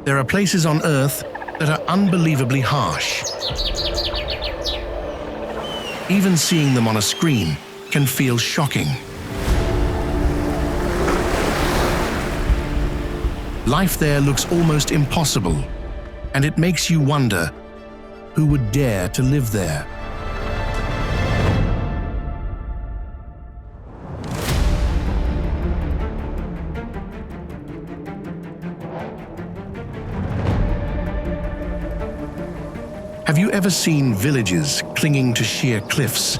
There are places on Earth that are unbelievably harsh. Even seeing them on a screen can feel shocking. Life there looks almost impossible, and it makes you wonder, who would dare to live there? Have you ever seen villages clinging to sheer cliffs?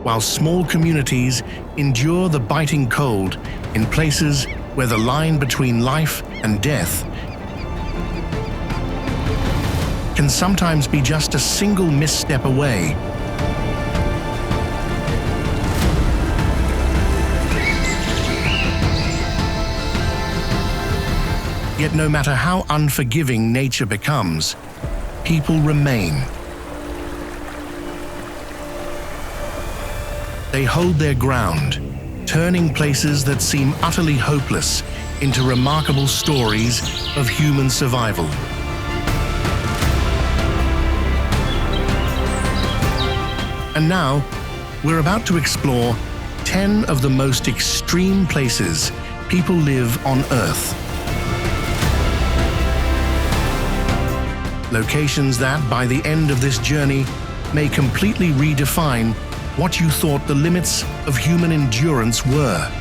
While small communities endure the biting cold in places where the line between life and death can sometimes be just a single misstep away. Yet no matter how unforgiving nature becomes, people remain. They hold their ground, turning places that seem utterly hopeless into remarkable stories of human survival. And now, we're about to explore 10 of the most extreme places people live on Earth. Locations that, by the end of this journey, may completely redefine what you thought the limits of human endurance were.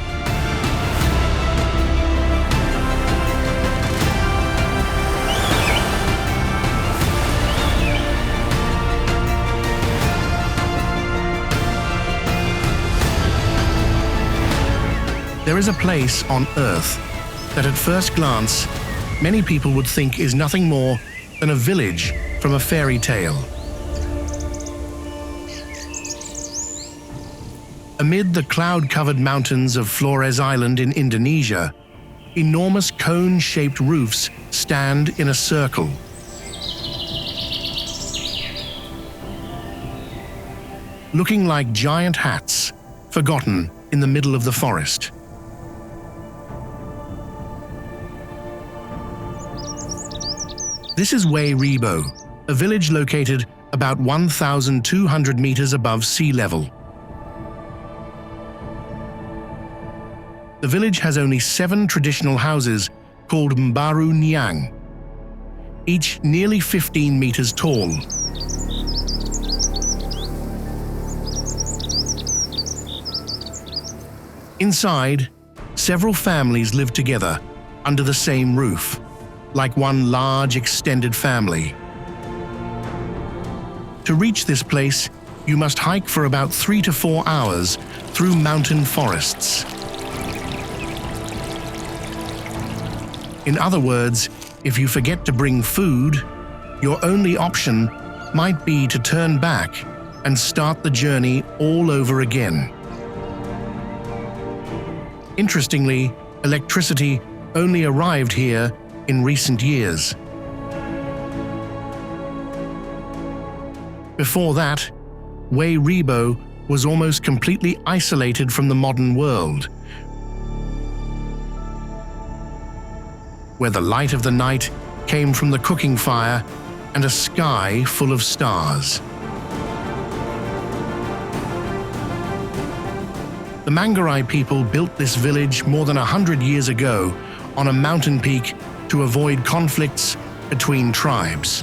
There is a place on Earth that at first glance, many people would think is nothing more than a village from a fairy tale. Amid the cloud-covered mountains of Flores Island in Indonesia, enormous cone-shaped roofs stand in a circle. Looking like giant hats, forgotten in the middle of the forest. This is Wae Rebo, a village located about 1,200 meters above sea level. The village has only 7 traditional houses called Mbaru Nyang, each nearly 15 meters tall. Inside, several families live together under the same roof, like one large extended family. To reach this place, you must hike for about 3 to 4 hours through mountain forests. In other words, if you forget to bring food, your only option might be to turn back and start the journey all over again. Interestingly, electricity only arrived here in recent years. Before that, Wae Rebo was almost completely isolated from the modern world, where the light of the night came from the cooking fire and a sky full of stars. The Manggarai people built this village more than 100 years ago on a mountain peak to avoid conflicts between tribes.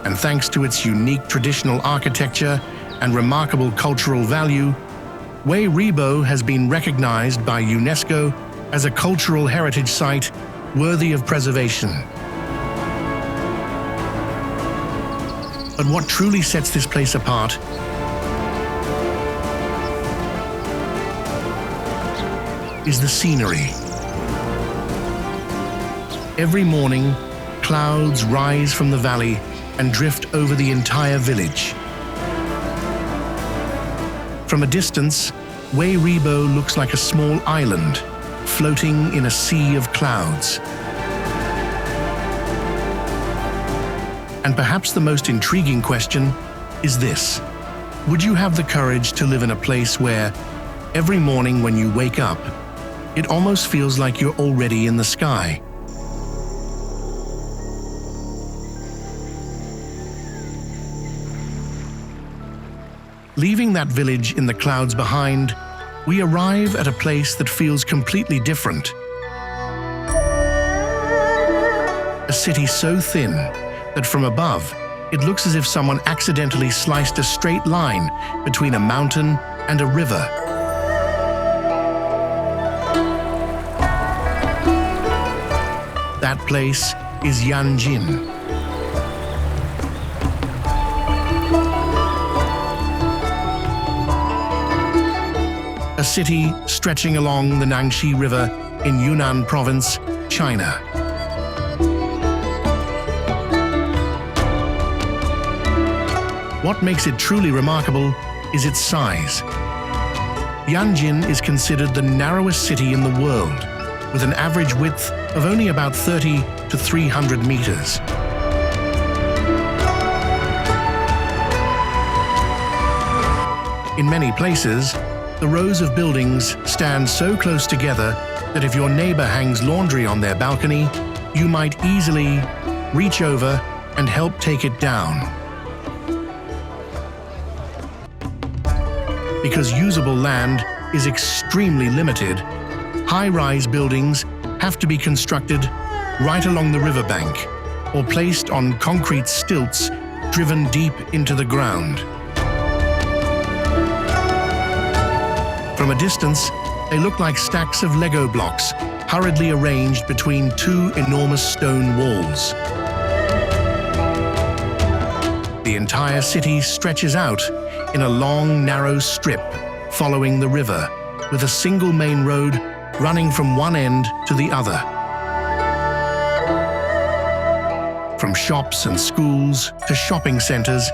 And thanks to its unique traditional architecture and remarkable cultural value, Wae Rebo has been recognized by UNESCO as a cultural heritage site worthy of preservation. But what truly sets this place apart is the scenery. Every morning, clouds rise from the valley and drift over the entire village. From a distance, Wae Rebo looks like a small island, floating in a sea of clouds. And perhaps the most intriguing question is this: would you have the courage to live in a place where Every morning when you wake up, it almost feels like you're already in the sky. Leaving that village in the clouds behind, we arrive at a place that feels completely different. A city so thin that from above, it looks as if someone accidentally sliced a straight line between a mountain and a river. That place is Yanjin. A city stretching along the Nangshi River in Yunnan Province, China. What makes it truly remarkable is its size. Yanjin is considered the narrowest city in the world, with an average width of only about 30 to 300 meters. In many places, the rows of buildings stand so close together that if your neighbor hangs laundry on their balcony, you might easily reach over and help take it down. Because usable land is extremely limited, high-rise buildings have to be constructed right along the riverbank or placed on concrete stilts driven deep into the ground. From a distance, they look like stacks of Lego blocks hurriedly arranged between two enormous stone walls. The entire city stretches out in a long, narrow strip following the river, with a single main road running from one end to the other. From shops and schools to shopping centers,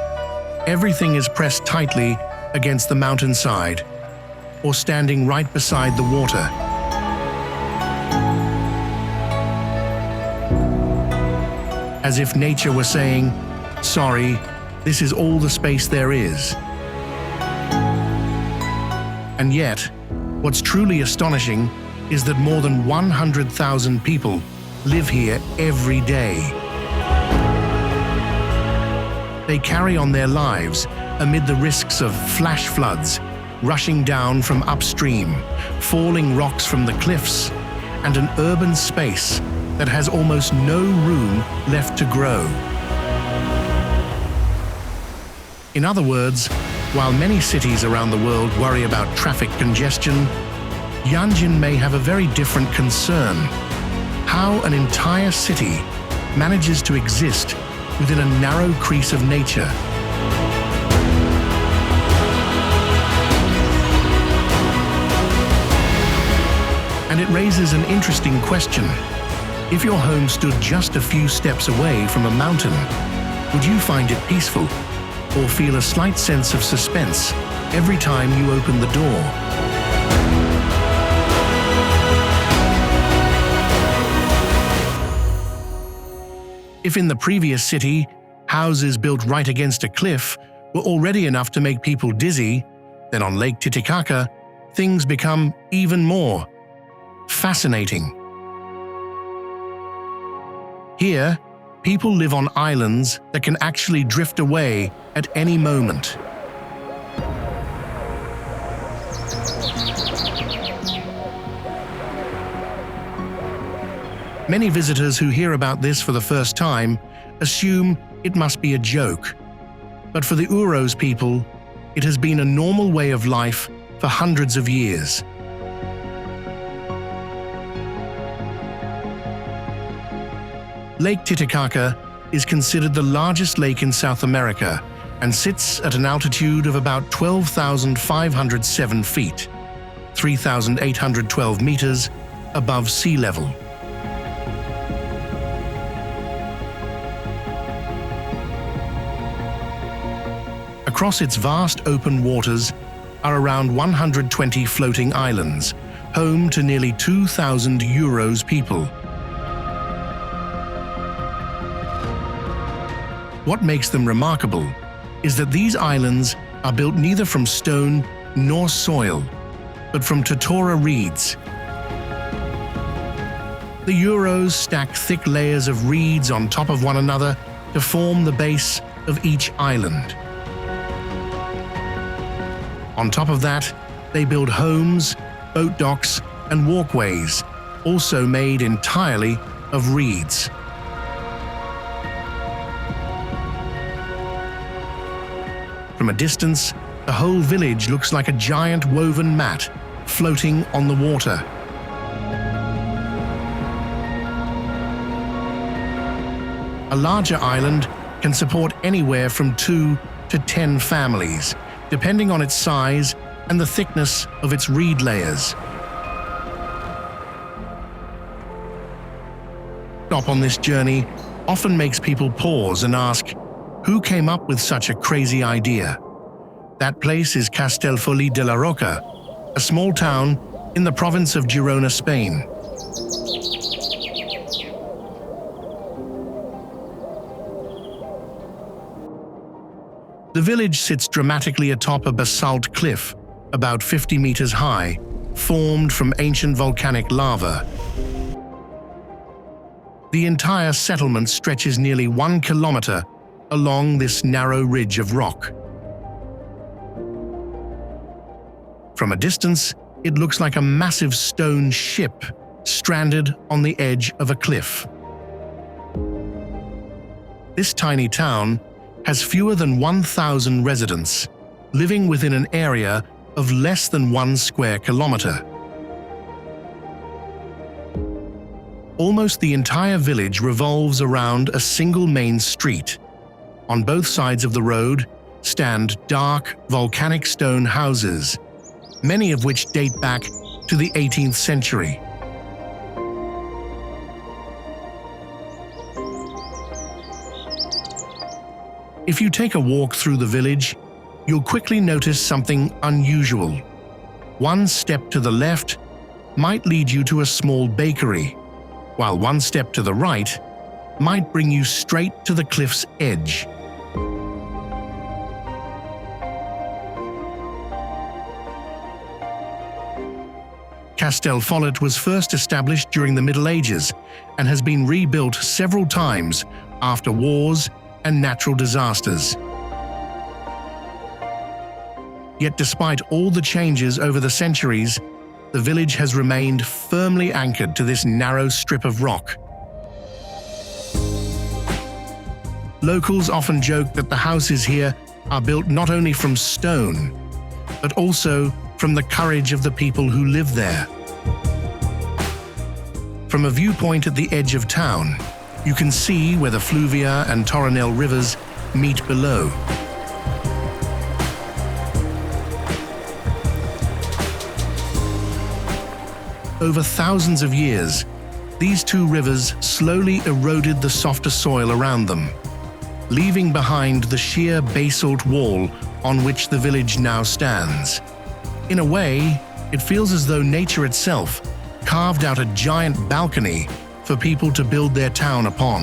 everything is pressed tightly against the mountainside or standing right beside the water. As if nature were saying, "Sorry, this is all the space there is." And yet, what's truly astonishing is that more than 100,000 people live here every day. They carry on their lives amid the risks of flash floods, rushing down from upstream, falling rocks from the cliffs, and an urban space that has almost no room left to grow. In other words, while many cities around the world worry about traffic congestion, Yanjin may have a very different concern: how an entire city manages to exist within a narrow crease of nature. And it raises an interesting question. If your home stood just a few steps away from a mountain, would you find it peaceful or feel a slight sense of suspense every time you open the door? If in the previous city, houses built right against a cliff were already enough to make people dizzy, then on Lake Titicaca, things become even more fascinating. Here, people live on islands that can actually drift away at any moment. Many visitors who hear about this for the first time assume it must be a joke. But for the Uros people, it has been a normal way of life for hundreds of years. Lake Titicaca is considered the largest lake in South America and sits at an altitude of about 12,507 feet, 3,812 meters above sea level. Across its vast open waters are around 120 floating islands, home to nearly 2,000 Uros people. What makes them remarkable is that these islands are built neither from stone nor soil, but from Meteora reeds. The Euros stack thick layers of reeds on top of one another to form the base of each island. On top of that, they build homes, boat docks, and walkways, also made entirely of reeds. From a distance, the whole village looks like a giant woven mat floating on the water. A larger island can support anywhere from 2 to 10 families, depending on its size and the thickness of its reed layers. Stop on this journey often makes people pause and ask, who came up with such a crazy idea? That place is Castellfollit de la Roca, a small town in the province of Girona, Spain. The village sits dramatically atop a basalt cliff, about 50 meters high, formed from ancient volcanic lava. The entire settlement stretches nearly 1 kilometer along this narrow ridge of rock. From a distance, it looks like a massive stone ship stranded on the edge of a cliff. This tiny town has fewer than 1,000 residents, living within an area of less than 1 square kilometer. Almost the entire village revolves around a single main street. On both sides of the road stand dark, volcanic stone houses, many of which date back to the 18th century. If you take a walk through the village, you'll quickly notice something unusual. One step to the left might lead you to a small bakery, while one step to the right might bring you straight to the cliff's edge. Castellfollit was first established during the Middle Ages and has been rebuilt several times after wars and natural disasters. Yet despite all the changes over the centuries, the village has remained firmly anchored to this narrow strip of rock. Locals often joke that the houses here are built not only from stone, but also from the courage of the people who live there. From a viewpoint at the edge of town, you can see where the Fluvia and Toronel rivers meet below. Over thousands of years, these two rivers slowly eroded the softer soil around them, leaving behind the sheer basalt wall on which the village now stands. In a way, it feels as though nature itself carved out a giant balcony for people to build their town upon.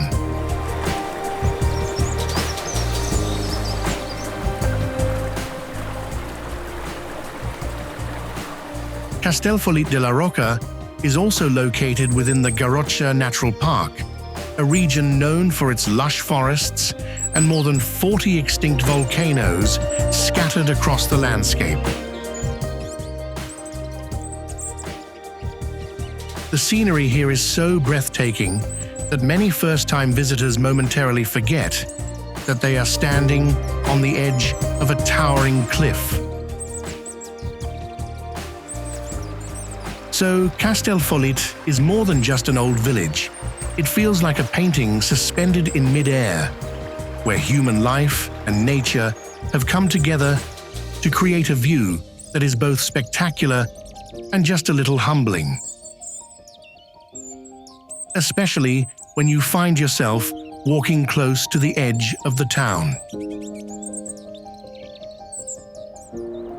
Castellfollit de la Roca is also located within the Garrocha Natural Park, a region known for its lush forests and more than 40 extinct volcanoes scattered across the landscape. The scenery here is so breathtaking that many first-time visitors momentarily forget that they are standing on the edge of a towering cliff. So Castellfollit is more than just an old village. It feels like a painting suspended in mid-air, where human life and nature have come together to create a view that is both spectacular and just a little humbling. Especially when you find yourself walking close to the edge of the town.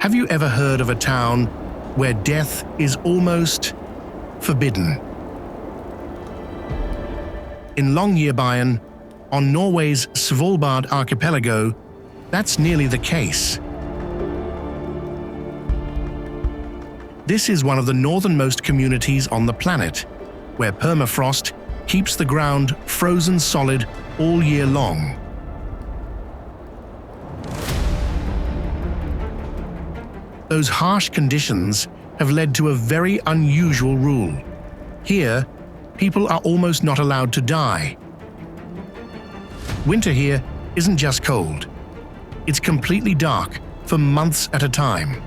Have you ever heard of a town where death is almost forbidden? In Longyearbyen, on Norway's Svalbard archipelago, that's nearly the case. This is one of the northernmost communities on the planet, where permafrost keeps the ground frozen solid all year long. Those harsh conditions have led to a very unusual rule. Here, people are almost not allowed to die. Winter here isn't just cold. It's completely dark for months at a time.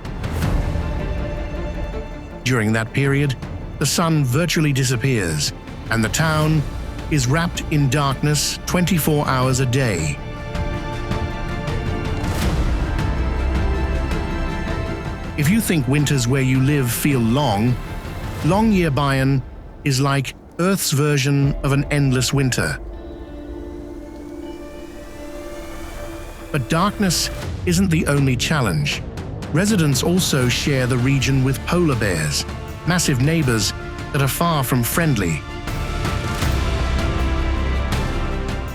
During that period, the sun virtually disappears, and the town is wrapped in darkness 24 hours a day. If you think winters where you live feel long, Longyearbyen is like Earth's version of an endless winter. But darkness isn't the only challenge. Residents also share the region with polar bears, massive neighbors that are far from friendly.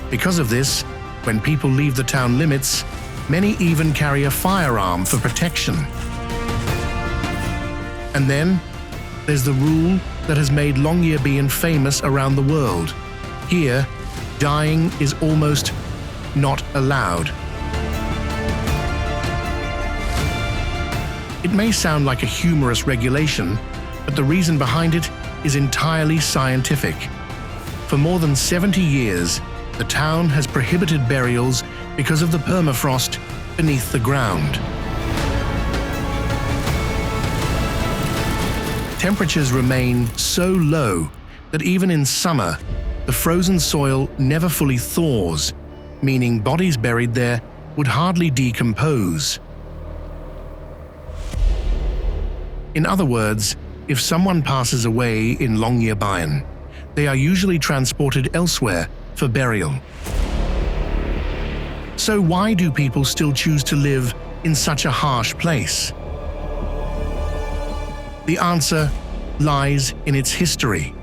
Because of this, when people leave the town limits, many even carry a firearm for protection. And then, there's the rule that has made Longyearbyen famous around the world. Here, dying is almost not allowed. It may sound like a humorous regulation, but the reason behind it is entirely scientific. For more than 70 years, the town has prohibited burials because of the permafrost beneath the ground. Temperatures remain so low that even in summer, the frozen soil never fully thaws, meaning bodies buried there would hardly decompose. In other words, if someone passes away in Longyearbyen, they are usually transported elsewhere for burial. So why do people still choose to live in such a harsh place? The answer lies in its history.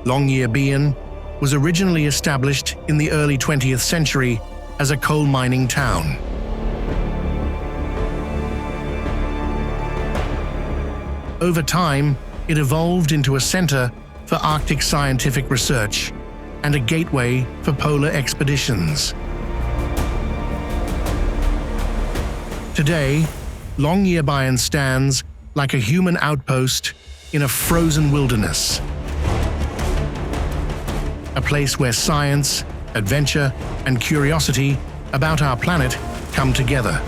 Longyearbyen was originally established in the early 20th century as a coal mining town. Over time, it evolved into a center for Arctic scientific research and a gateway for polar expeditions. Today, Longyearbyen stands like a human outpost in a frozen wilderness. A place where science, adventure, and curiosity about our planet come together.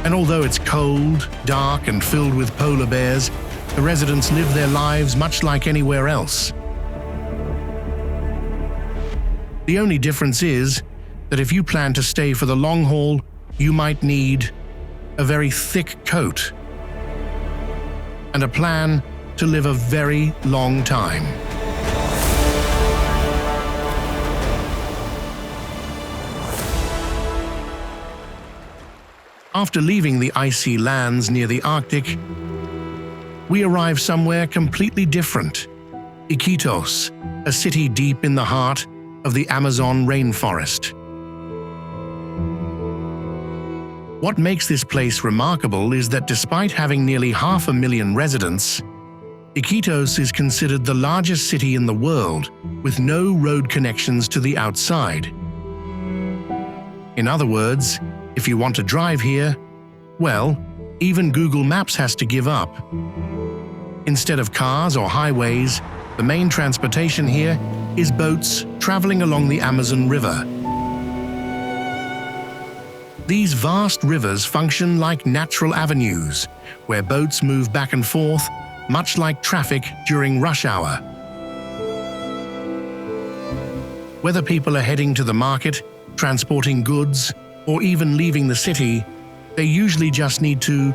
And although it's cold, dark, and filled with polar bears, the residents live their lives much like anywhere else. The only difference is that if you plan to stay for the long haul, you might need a very thick coat and a plan to live a very long time. After leaving the icy lands near the Arctic, we arrive somewhere completely different, Iquitos, a city deep in the heart of the Amazon rainforest. What makes this place remarkable is that despite having nearly 500,000 residents, Iquitos is considered the largest city in the world with no road connections to the outside. In other words, if you want to drive here, well, even Google Maps has to give up. Instead of cars or highways, the main transportation here is boats traveling along the Amazon River. These vast rivers function like natural avenues, where boats move back and forth, much like traffic during rush hour. Whether people are heading to the market, transporting goods, or even leaving the city, they usually just need to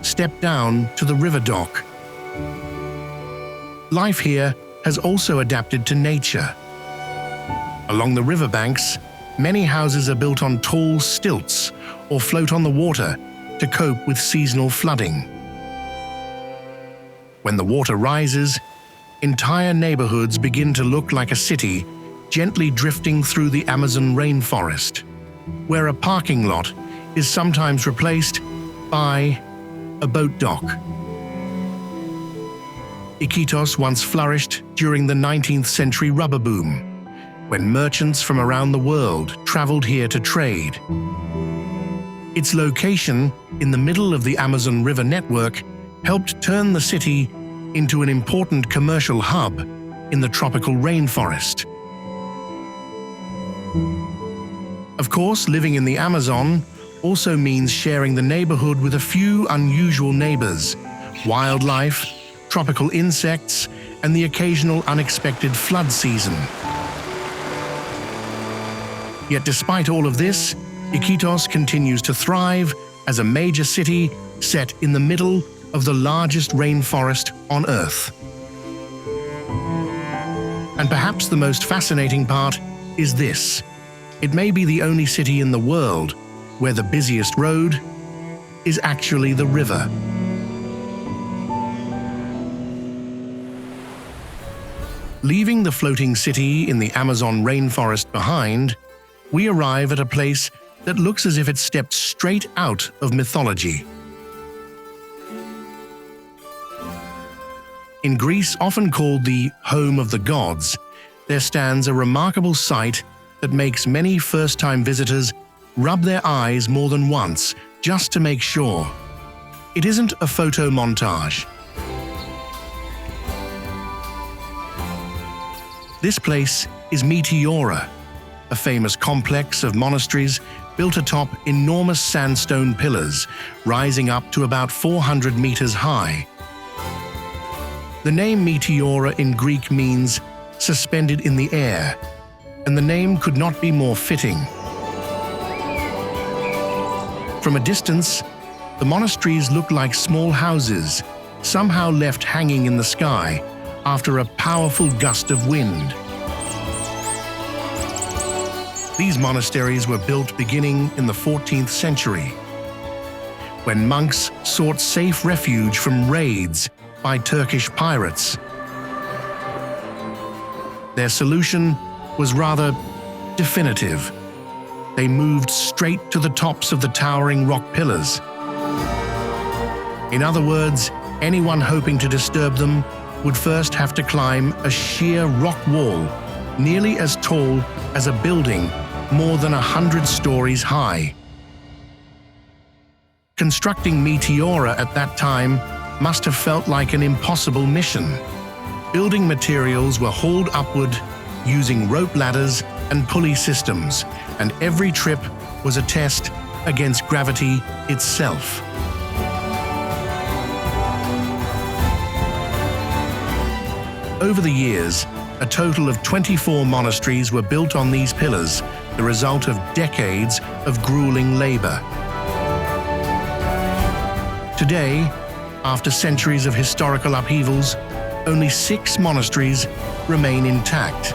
step down to the river dock. Life here has also adapted to nature. Along the riverbanks, many houses are built on tall stilts or float on the water to cope with seasonal flooding. When the water rises, entire neighborhoods begin to look like a city gently drifting through the Amazon rainforest, where a parking lot is sometimes replaced by a boat dock. Iquitos once flourished during the 19th century rubber boom, when merchants from around the world traveled here to trade. Its location in the middle of the Amazon River network helped turn the city into an important commercial hub in the tropical rainforest. Of course, living in the Amazon also means sharing the neighborhood with a few unusual neighbors, wildlife, tropical insects, and the occasional unexpected flood season. Yet despite all of this, Iquitos continues to thrive as a major city set in the middle of the largest rainforest on Earth. And perhaps the most fascinating part is this: it may be the only city in the world where the busiest road is actually the river. Leaving the floating city in the Amazon rainforest behind, we arrive at a place that looks as if it stepped straight out of mythology. In Greece, often called the home of the gods, there stands a remarkable sight that makes many first-time visitors rub their eyes more than once just to make sure. It isn't a photo montage. This place is Meteora, a famous complex of monasteries built atop enormous sandstone pillars, rising up to about 400 meters high. The name Meteora in Greek means suspended in the air, and the name could not be more fitting. From a distance, the monasteries look like small houses, somehow left hanging in the sky after a powerful gust of wind. These monasteries were built beginning in the 14th century, when monks sought safe refuge from raids by Turkish pirates. Their solution was rather definitive. They moved straight to the tops of the towering rock pillars. In other words, anyone hoping to disturb them would first have to climb a sheer rock wall, nearly as tall as a building more than 100 stories high. Constructing Meteora at that time must have felt like an impossible mission. Building materials were hauled upward using rope ladders and pulley systems, and every trip was a test against gravity itself. Over the years, a total of 24 monasteries were built on these pillars, the result of decades of grueling labor. Today, after centuries of historical upheavals, only 6 monasteries remain intact.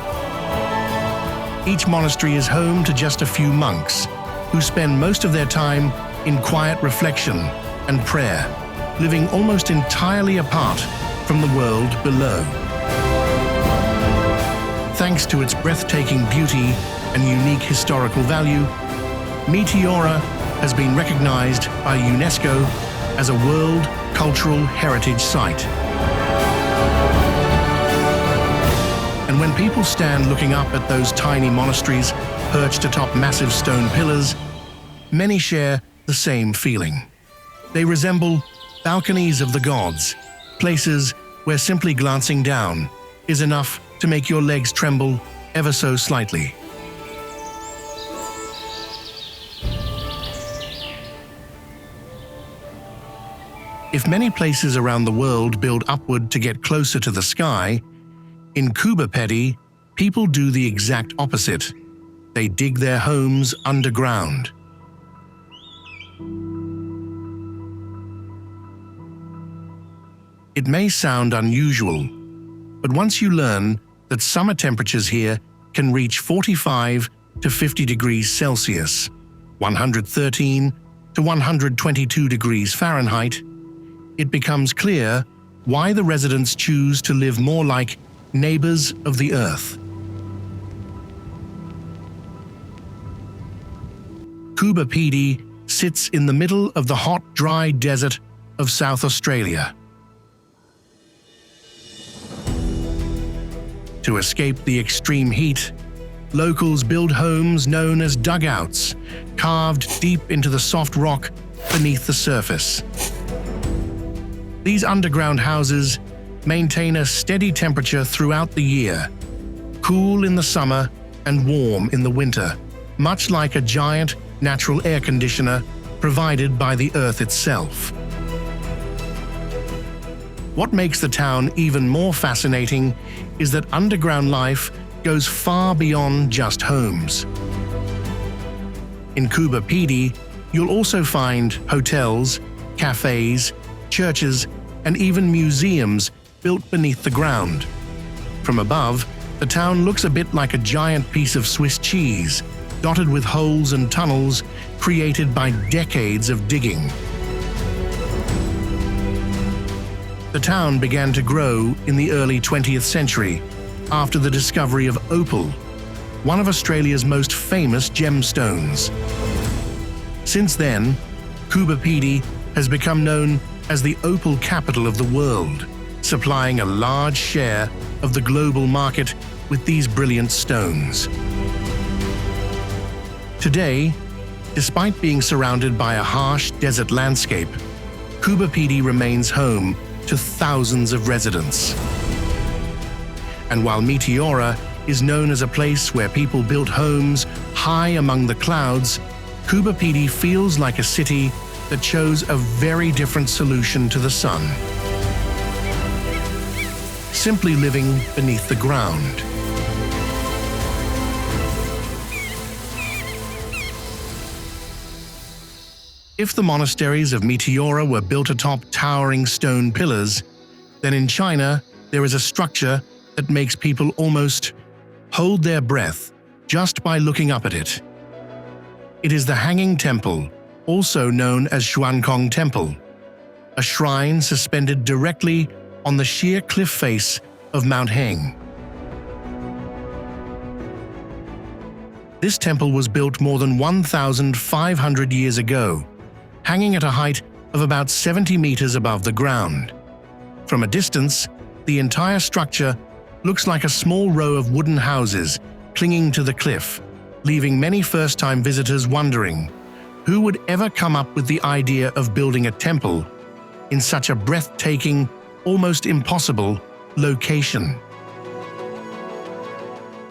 Each monastery is home to just a few monks, who spend most of their time in quiet reflection and prayer, living almost entirely apart from the world below. Thanks to its breathtaking beauty and unique historical value, Meteora has been recognized by UNESCO as a World Cultural Heritage Site. And when people stand looking up at those tiny monasteries perched atop massive stone pillars, many share the same feeling. They resemble balconies of the gods, places where simply glancing down is enough to make your legs tremble ever so slightly. If many places around the world build upward to get closer to the sky, in Coober Pedy, people do the exact opposite. They dig their homes underground. It may sound unusual, but once you learn that summer temperatures here can reach 45 to 50 degrees Celsius, 113 to 122 degrees Fahrenheit, it becomes clear why the residents choose to live more like neighbors of the earth. Coober Pedy sits in the middle of the hot, dry desert of South Australia. To escape the extreme heat, locals build homes known as dugouts, carved deep into the soft rock beneath the surface. These underground houses maintain a steady temperature throughout the year, cool in the summer and warm in the winter, much like a giant natural air conditioner provided by the Earth itself. What makes the town even more fascinating is that underground life goes far beyond just homes. In Coober Pedy, you'll also find hotels, cafes, churches, and even museums built beneath the ground. From above, the town looks a bit like a giant piece of Swiss cheese, dotted with holes and tunnels created by decades of digging. The town began to grow in the early 20th century after the discovery of opal, one of Australia's most famous gemstones. Since then, Coober Pedy has become known as the opal capital of the world, supplying a large share of the global market with these brilliant stones. Today, despite being surrounded by a harsh desert landscape, Coober Pedy remains home to thousands of residents. And while Meteora is known as a place where people built homes high among the clouds, Coober Pedy feels like a city that chose a very different solution to the sun: simply living beneath the ground. If the monasteries of Meteora were built atop towering stone pillars, then in China there is a structure that makes people almost hold their breath just by looking up at it. It is the Hanging Temple, also known as Xuankong Temple, a shrine suspended directly on the sheer cliff face of Mount Heng. This temple was built more than 1,500 years ago, hanging at a height of about 70 meters above the ground. From a distance, the entire structure looks like a small row of wooden houses clinging to the cliff, leaving many first-time visitors wondering who would ever come up with the idea of building a temple in such a breathtaking, almost impossible location.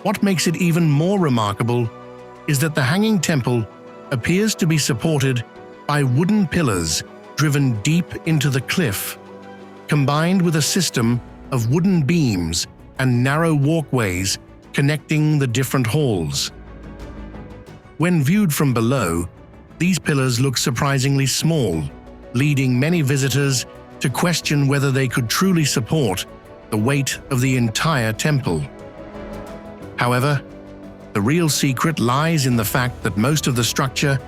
What makes it even more remarkable is that the Hanging Temple appears to be supported by wooden pillars driven deep into the cliff, combined with a system of wooden beams and narrow walkways connecting the different halls. When viewed from below, these pillars look surprisingly small, leading many visitors to question whether they could truly support the weight of the entire temple. However, the real secret lies in the fact that most of the structure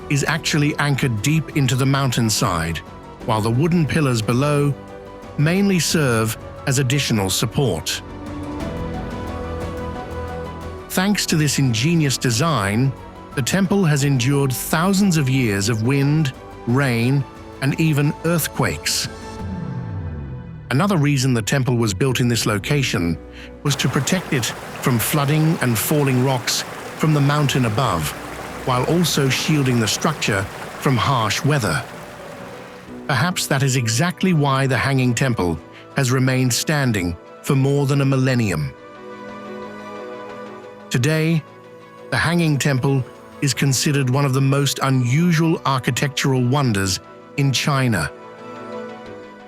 is actually anchored deep into the mountainside, while the wooden pillars below mainly serve as additional support. Thanks to this ingenious design, the temple has endured thousands of years of wind, rain, and even earthquakes. Another reason the temple was built in this location was to protect it from flooding and falling rocks from the mountain above, while also shielding the structure from harsh weather. Perhaps that is exactly why the Hanging Temple has remained standing for more than a millennium. Today, the Hanging Temple is considered one of the most unusual architectural wonders in China.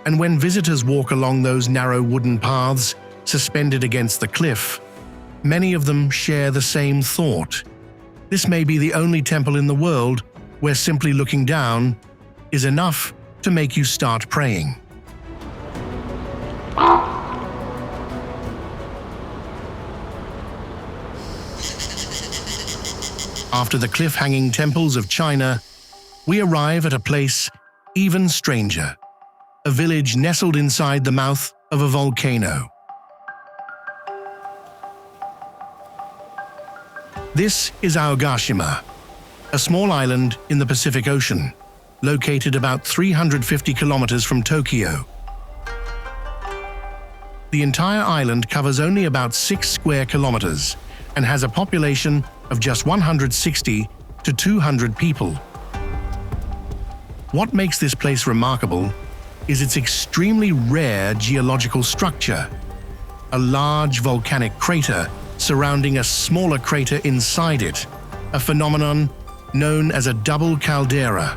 And when visitors walk along those narrow wooden paths suspended against the cliff, many of them share the same thought. This may be the only temple in the world where simply looking down is enough to make you start praying. After the cliff-hanging temples of China, we arrive at a place even stranger, a village nestled inside the mouth of a volcano. This is Aogashima, a small island in the Pacific Ocean. located about 350 kilometers from Tokyo. The entire island covers only about 6 square kilometers and has a population of just 160 to 200 people. What makes this place remarkable is its extremely rare geological structure, a large volcanic crater surrounding a smaller crater inside it, a phenomenon known as a double caldera.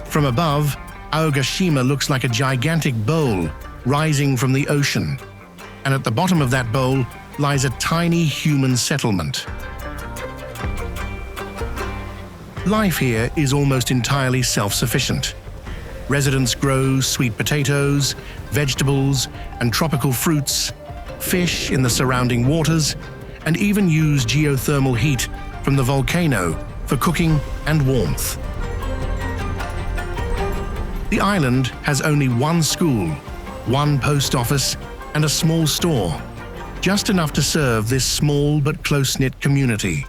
From above, Aogashima looks like a gigantic bowl rising from the ocean, and at the bottom of that bowl lies a tiny human settlement. Life here is almost entirely self-sufficient. Residents grow sweet potatoes, vegetables, and tropical fruits, fish in the surrounding waters, and even use geothermal heat from the volcano for cooking and warmth. The island has only one school, one post office, and a small store, just enough to serve this small but close-knit community.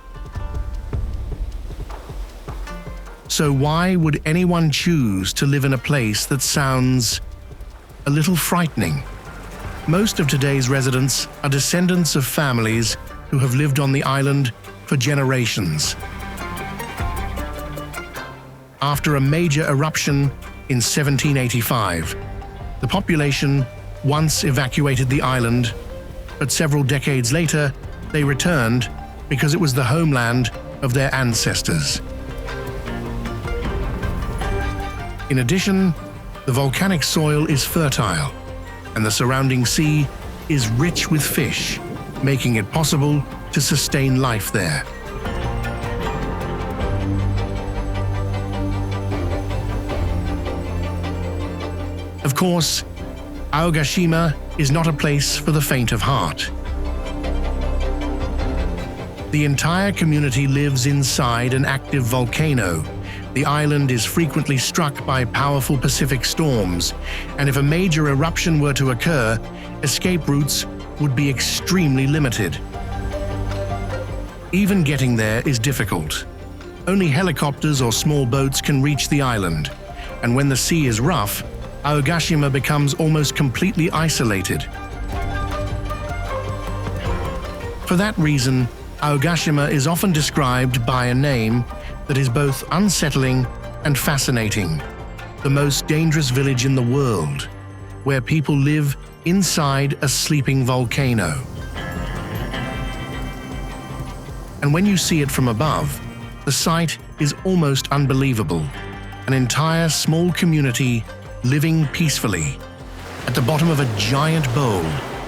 So why would anyone choose to live in a place that sounds a little frightening? Most of today's residents are descendants of families who have lived on the island for generations. After a major eruption in 1785, the population once evacuated the island, but several decades later they returned because it was the homeland of their ancestors. In addition, the volcanic soil is fertile, and the surrounding sea is rich with fish, making it possible to sustain life there. Of course, Aogashima is not a place for the faint of heart. The entire community lives inside an active volcano. The island is frequently struck by powerful Pacific storms, and if a major eruption were to occur, escape routes would be extremely limited. Even getting there is difficult. Only helicopters or small boats can reach the island, and when the sea is rough, Aogashima becomes almost completely isolated. For that reason, Aogashima is often described by a name that is both unsettling and fascinating: the most dangerous village in the world, where people live inside a sleeping volcano. And when you see it from above, the sight is almost unbelievable. An entire small community living peacefully at the bottom of a giant bowl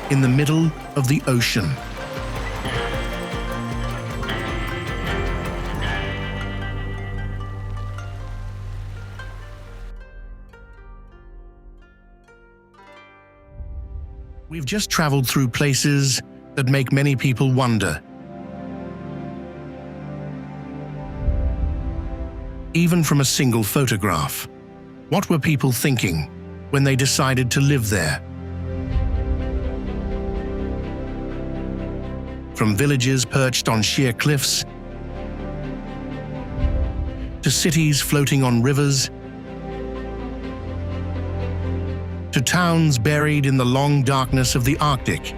in the middle of the ocean. We've just traveled through places that make many people wonder. Even from a single photograph, what were people thinking when they decided to live there? From villages perched on sheer cliffs, to cities floating on rivers, to towns buried in the long darkness of the Arctic,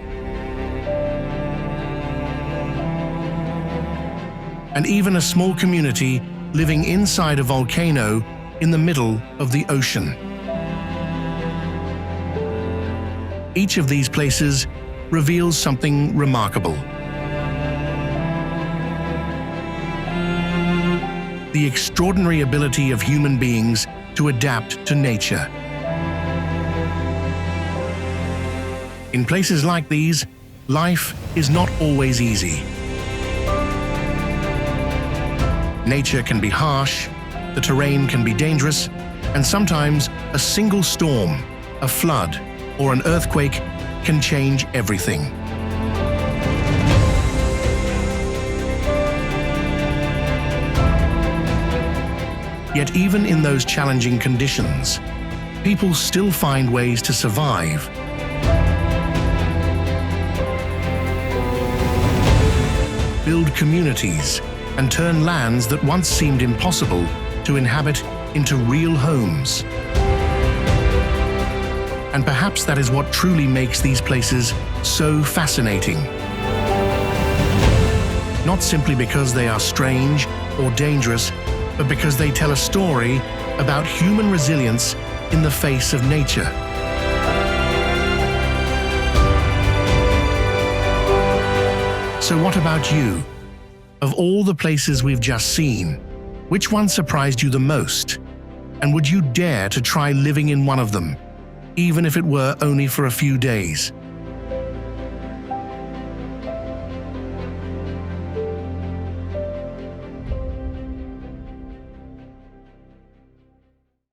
and even a small community living inside a volcano in the middle of the ocean. Each of these places reveals something remarkable. The extraordinary ability of human beings to adapt to nature. In places like these, life is not always easy. Nature can be harsh, the terrain can be dangerous, and sometimes a single storm, a flood, or an earthquake can change everything. Yet even in those challenging conditions, people still find ways to survive. Build communities and turn lands that once seemed impossible to inhabit into real homes. And perhaps that is what truly makes these places so fascinating. Not simply because they are strange or dangerous, but because they tell a story about human resilience in the face of nature. So what about you? Of all the places we've just seen, which one surprised you the most? And would you dare to try living in one of them, even if it were only for a few days?